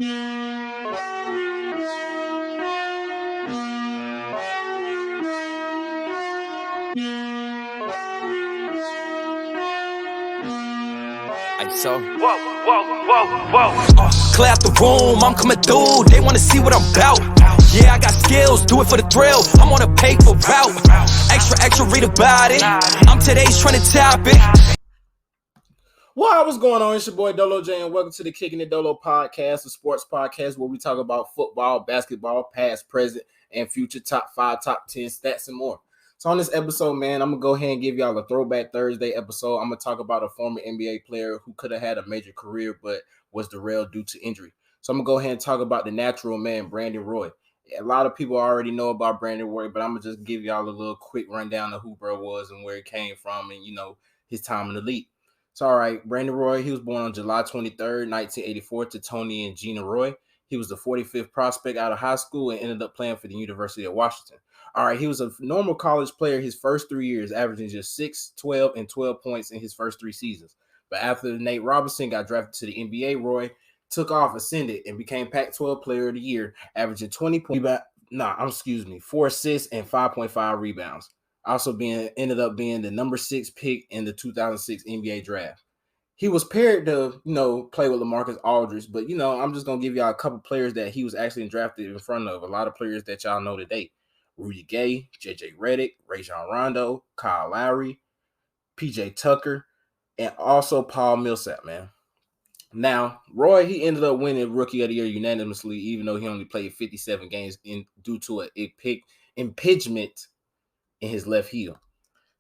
So, clear out the room, I'm coming through. They wanna see what I'm about. Yeah, I got skills, do it for the thrill. I'm on a paper route. Extra, read about it. I'm today's trending topic. What's going on? It's your boy Dolo J, and welcome to the Kicking It Dolo podcast, a sports podcast where we talk about football, basketball, past, present, and future top 5, top 10 stats, and more. So on this episode, man, I'm going to go ahead and give y'all a Throwback Thursday episode. I'm going to talk about a former NBA player who could have had a major career but was derailed due to injury. So I'm going to go ahead and talk about the natural man, Brandon Roy. A lot of people already know about Brandon Roy, but I'm going to just give y'all a little quick rundown of who bro was and where he came from and, his time in the league. So, all right, Brandon Roy, he was born on July 23rd, 1984 to Tony and Gina Roy. He was the 45th prospect out of high school and ended up playing for the University of Washington. All right, he was a normal college player his first 3 years, averaging just 6, 12, and 12 points in his first 3 seasons. But after Nate Robinson got drafted to the NBA, Roy took off, ascended, and became Pac-12 Player of the Year, averaging 4 assists and 5.5 rebounds. Also ended up being the number 6 pick in the 2006 NBA draft. He was paired to, play with LaMarcus Aldridge, but, I'm just going to give y'all a couple players that he was actually drafted in front of. A lot of players that y'all know today. Rudy Gay, J.J. Redick, Rajon Rondo, Kyle Lowry, P.J. Tucker, and also Paul Millsap, man. Now, Roy, he ended up winning Rookie of the Year unanimously, even though he only played 57 games due to an impingement in his left heel.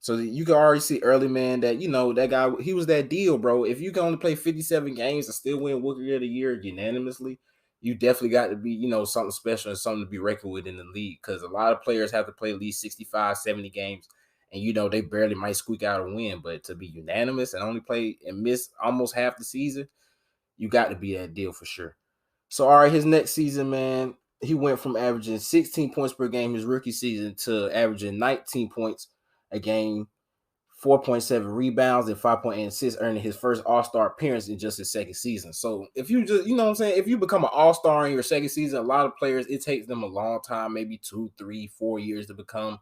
So you can already see early, man, that, that guy, he was that deal, bro. If you can only play 57 games and still win Rookie of the Year unanimously, you definitely got to be, something special and something to be reckoned with in the league, because a lot of players have to play at least 65, 70 games, and, they barely might squeak out a win. But to be unanimous and only play and miss almost half the season, you got to be that deal for sure. So, all right, his next season, man, he went from averaging 16 points per game his rookie season to averaging 19 points a game, 4.7 rebounds, and 5.8 assists, earning his first All-Star appearance in just his second season. So if you just, if you become an All-Star in your second season, a lot of players, it takes them a long time, maybe 2, 3, 4 years to become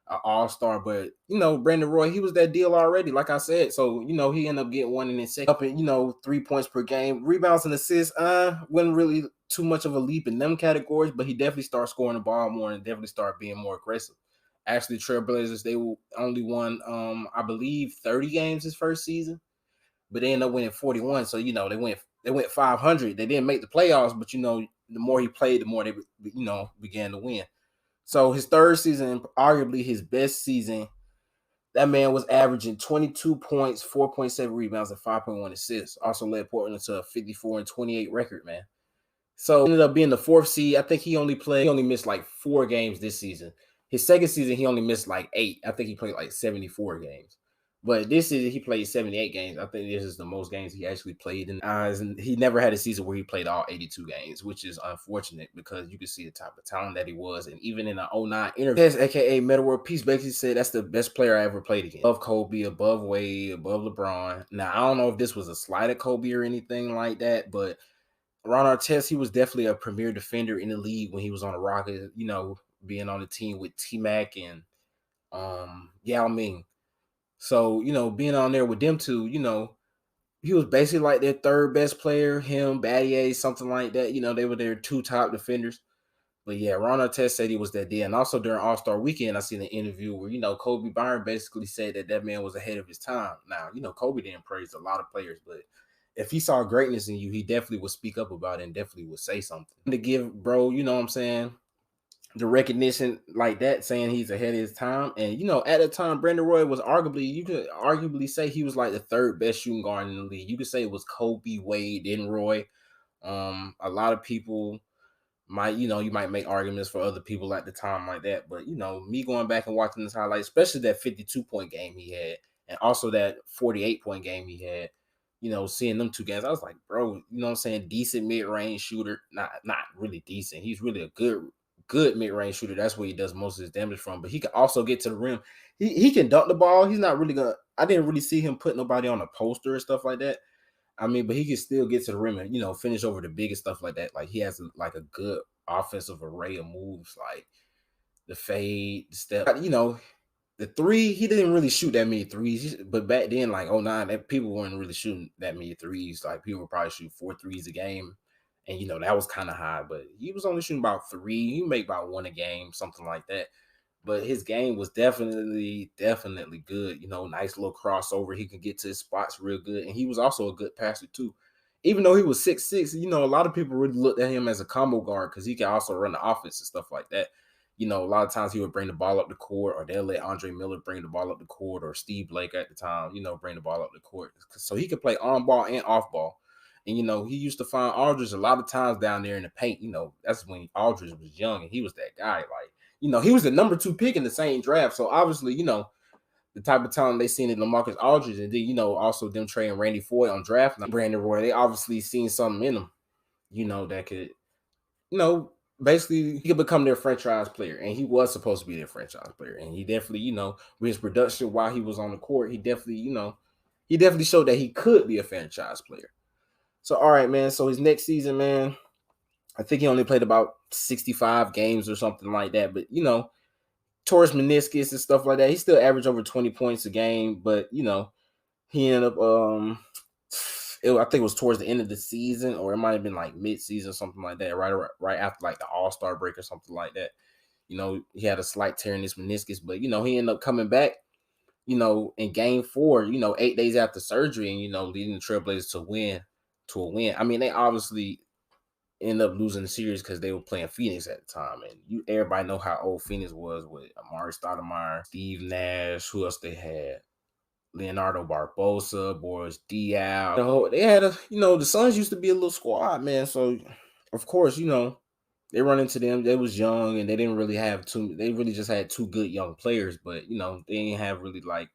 an All-Star. But, Brandon Roy, he was that deal already, like I said. So, he ended up getting one in his second, up in, 3 points per game. Rebounds and assists, wasn't really too much of a leap in them categories, but he definitely started scoring the ball more and definitely started being more aggressive. Actually, Trailblazers, they only won, I believe, 30 games his first season, but they ended up winning 41. So, they went 500. They didn't make the playoffs, but, the more he played, the more they, began to win. So his third season, arguably his best season, that man was averaging 22 points, 4.7 rebounds, and 5.1 assists. Also led Portland to a 54-28 record, man. So ended up being the 4th seed. I think he only missed like 4 games this season. His second season, he only missed like 8. I think he played like 74 games. But this season, he played 78 games. I think this is the most games he actually played. And he never had a season where he played all 82 games, which is unfortunate because you can see the type of talent that he was. And even in an 09 interview, a.k.a. Metta World Peace, basically said that's the best player I ever played against. Above Kobe, above Wade, above LeBron. Now, I don't know if this was a slight at Kobe or anything like that, but Ron Artest, he was definitely a premier defender in the league when he was on the Rockets, being on the team with T-Mac and Yao Ming. So, being on there with them two, he was basically like their third best player, him, Battier, something like that. They were their 2 top defenders. But yeah, Ron Artest said he was that deal. And also during All-Star Weekend, I seen an interview where, Kobe Bryant basically said that man was ahead of his time. Now, Kobe didn't praise a lot of players, but if he saw greatness in you, he definitely would speak up about it and definitely would say something. To give bro, the recognition like that, saying he's ahead of his time. And, at the time, Brandon Roy was you could arguably say he was like the 3rd best shooting guard in the league. You could say it was Kobe, Wade, then Roy. A lot of people might, you might make arguments for other people at the time like that. But, me going back and watching this highlight, especially that 52-point game he had, and also that 48-point game he had, seeing them 2 games, I was like, bro, decent mid-range shooter. Not really decent. He's really a good mid-range shooter. That's where he does most of his damage from. But he can also get to the rim. He can dunk the ball. He's not really I didn't really see him put nobody on a poster and stuff like that. I mean, but he can still get to the rim and finish over the biggest stuff like that. Like he has like a good offensive array of moves, like the fade, the step. The three, he didn't really shoot that many threes. But back then, like '09, that people weren't really shooting that many threes. Like people would probably shoot 4 threes a game. And that was kind of high, but he was only shooting about 3. He make about 1 a game, something like that. But his game was definitely good. Nice little crossover. He could get to his spots real good. And he was also a good passer too. Even though he was 6'6", a lot of people really looked at him as a combo guard because he can also run the offense and stuff like that. A lot of times he would bring the ball up the court, or they'll let Andre Miller bring the ball up the court, or Steve Blake at the time, bring the ball up the court. So he could play on ball and off ball. And, he used to find Aldridge a lot of times down there in the paint. That's when Aldridge was young and he was that guy. Like, he was the number 2 pick in the same draft. So obviously, the type of talent they seen in LaMarcus Aldridge, and then, also them trading Randy Foye on draft night, Brandon Roy, they obviously seen something in him, that could, basically he could become their franchise player. And he was supposed to be their franchise player. And he definitely, with his production while he was on the court, he definitely showed that he could be a franchise player. So, all right, man. So his next season, man, I think he only played about 65 games or something like that. But, tore his meniscus and stuff like that. He still averaged over 20 points a game. But, he ended up, I think it was towards the end of the season, or it might have been like mid-season, something like that, right after like the All-Star break or something like that. He had a slight tear in his meniscus, but, he ended up coming back, in game 4, 8 days after surgery, and, leading the Trailblazers to a win. I mean, they obviously end up losing the series because they were playing Phoenix at the time, and everybody know how old Phoenix was with Amari Stoudemire, Steve Nash, who else they had, Leonardo Barbosa, Boris Diaw. They had the Suns used to be a little squad, man. So of course, they run into them. They was young and they didn't really have they really just had 2 good young players, but they didn't have really, like,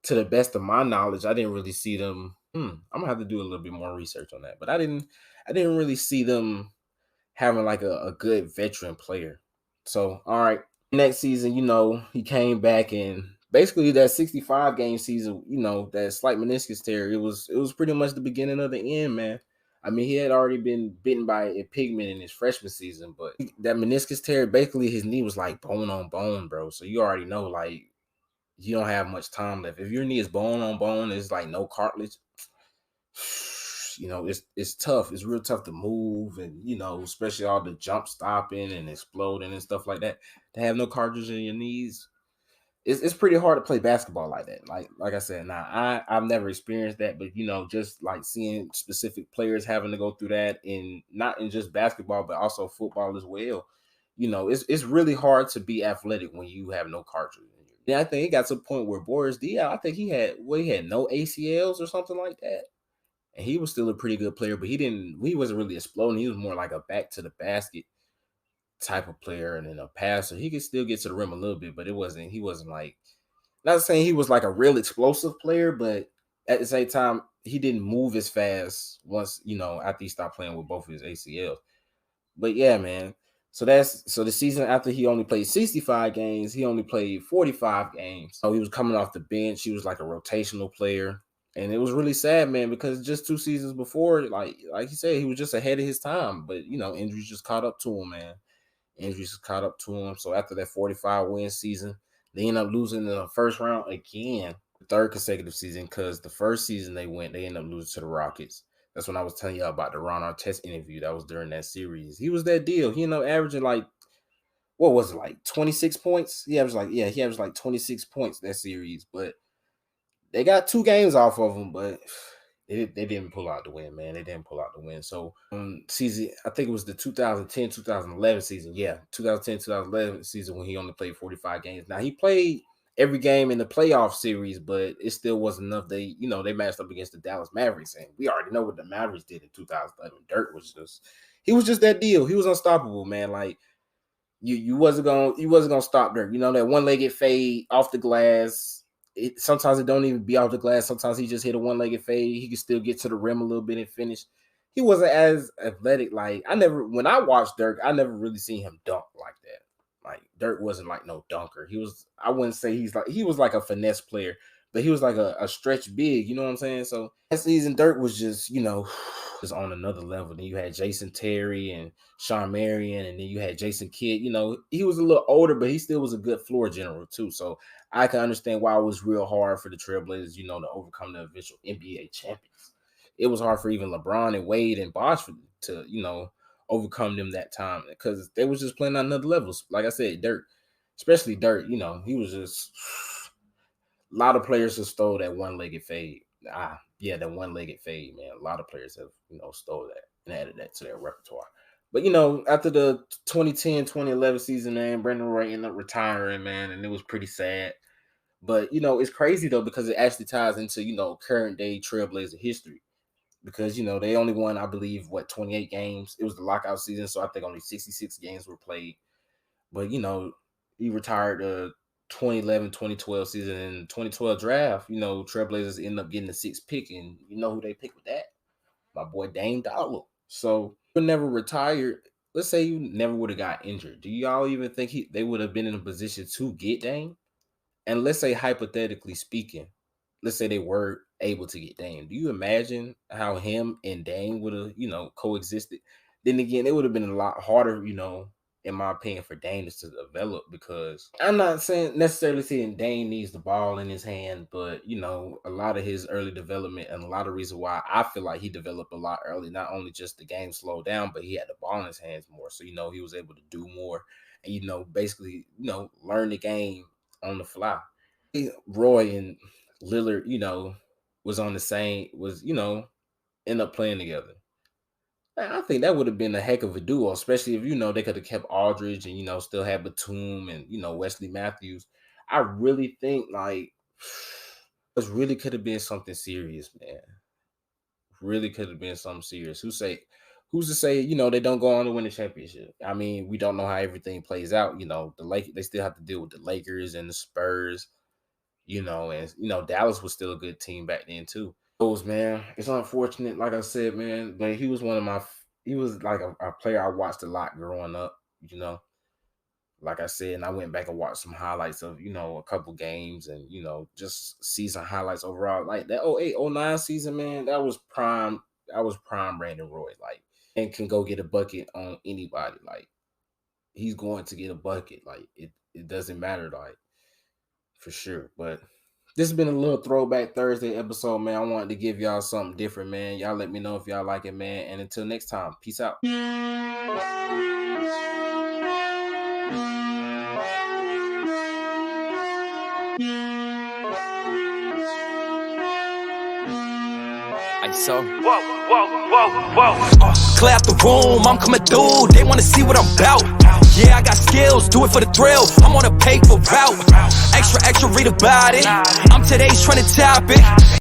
to the best of my knowledge, I didn't really see them. I'm gonna have to do a little bit more research on that, but I didn't really see them having like a good veteran player. So, all right, next season, he came back, and basically that 65 game season, that slight meniscus tear, it was pretty much the beginning of the end, man. I mean, he had already been bitten by a pigment in his freshman season, but that meniscus tear, basically his knee was like bone on bone, bro. So you already know, like, you don't have much time left. If your knee is bone on bone, it's like no cartilage. It's tough. It's real tough to move, and especially all the jump stopping and exploding and stuff like that. To have no cartilage in your knees, it's pretty hard to play basketball like that. Like I said, now I've never experienced that, but just like seeing specific players having to go through that, in not in just basketball but also football as well. It's really hard to be athletic when you have no cartilage. Yeah, I think it got to the point where Boris Diaw, I think he had no ACLs or something like that. And he was still a pretty good player, but he wasn't really exploding. He was more like a back to the basket type of player, and then a passer. He could still get to the rim a little bit, but he wasn't like, not saying he was like a real explosive player, but at the same time, he didn't move as fast once, after he stopped playing with both of his ACLs. But yeah, man. So the season after he only played 65 games, he only played 45 games. So he was coming off the bench. He was like a rotational player. And it was really sad, man, because just 2 seasons before, like you said, he was just ahead of his time. But, injuries just caught up to him, man. Injuries just caught up to him. So after that 45-win season, they ended up losing in the first round again, the 3rd consecutive season, because the first season they ended up losing to the Rockets. That's when I was telling you about the Ron Artest interview. That was during that series. He was that deal. He ended up averaging like, what was it, like 26 points? He averaged like 26 points that series. But they got 2 games off of him, but they didn't pull out the win, man. They didn't pull out the win. So season, I think it was the 2010-2011 season. Yeah, 2010-2011 season when he only played 45 games. Now he played every game in the playoff series, but it still wasn't enough. They matched up against the Dallas Mavericks, and we already know what the Mavericks did in 2011. Dirk was just that deal. He was unstoppable, man. Like you wasn't gonna stop Dirk. That one-legged fade off the glass. Sometimes it don't even be off the glass. Sometimes he just hit a one-legged fade. He could still get to the rim a little bit and finish. He wasn't as athletic. Like when I watched Dirk, I never really seen him dunk like that. Like Dirk wasn't like no dunker. I wouldn't say he was like a finesse player, but he was like a stretch big, you know what I'm saying? So that season, Dirk was just, just on another level. Then you had Jason Terry and Shawn Marion, and then you had Jason Kidd. He was a little older, but he still was a good floor general too. So I can understand why it was real hard for the Trailblazers, to overcome the eventual NBA champions. It was hard for even LeBron and Wade and Bosh to, overcome them that time because they was just playing on another levels. Like I said, Dirk, especially Dirk, he was just a lot of players have stole that one-legged fade. Yeah, that one-legged fade, man. A lot of players have, stole that and added that to their repertoire. But, after the 2010-2011 season, man, Brandon Roy ended up retiring, man, and it was pretty sad. But, it's crazy, though, because it actually ties into, current-day Trailblazer history. Because, they only won, I believe, 28 games. It was the lockout season, so I think only 66 games were played. But, he retired 2011-2012 season and 2012 draft, Trailblazers end up getting the 6th pick, and you know who they picked with that? My boy Dame Dollar. So he never retired. Let's say you never would have got injured. Do y'all even think they would have been in a position to get Dame? And let's say hypothetically speaking, let's say they were able to get Dame. Do you imagine how him and Dame would have, coexisted? Then again, it would have been a lot harder, in my opinion, for Dame to develop, because I'm not necessarily saying Dame needs the ball in his hand, but a lot of his early development and a lot of reason why I feel like he developed a lot early, not only just the game slowed down, but he had the ball in his hands more. So, he was able to do more and, basically, learn the game on the fly. Roy and Lillard, was on the same, end up playing together. I think that would have been a heck of a duo, especially if, they could have kept Aldridge and, still had Batum and, Wesley Matthews. I really think, this really could have been something serious, man. Really could have been something serious. Who's to say, they don't go on to win the championship? I mean, we don't know how everything plays out. They still have to deal with the Lakers and the Spurs, and, Dallas was still a good team back then, too. Man, it's unfortunate, like I said, man, but he was he was like a player I watched a lot growing up, like I said, and I went back and watched some highlights of, a couple games and, just season highlights overall. Like that 08-09 season, man, that was prime Brandon Roy, and can go get a bucket on anybody. Like, he's going to get a bucket. Like, it doesn't matter, for sure. But this has been a little Throwback Thursday episode, man. I wanted to give y'all something different, man. Y'all let me know if y'all like it, man. And until next time, peace out. So, clear out the room, I'm coming through. They wanna see what I'm about. Yeah, I got skills, do it for the thrill. I'm on a paper route. Extra, read about it. I'm today's trending topic.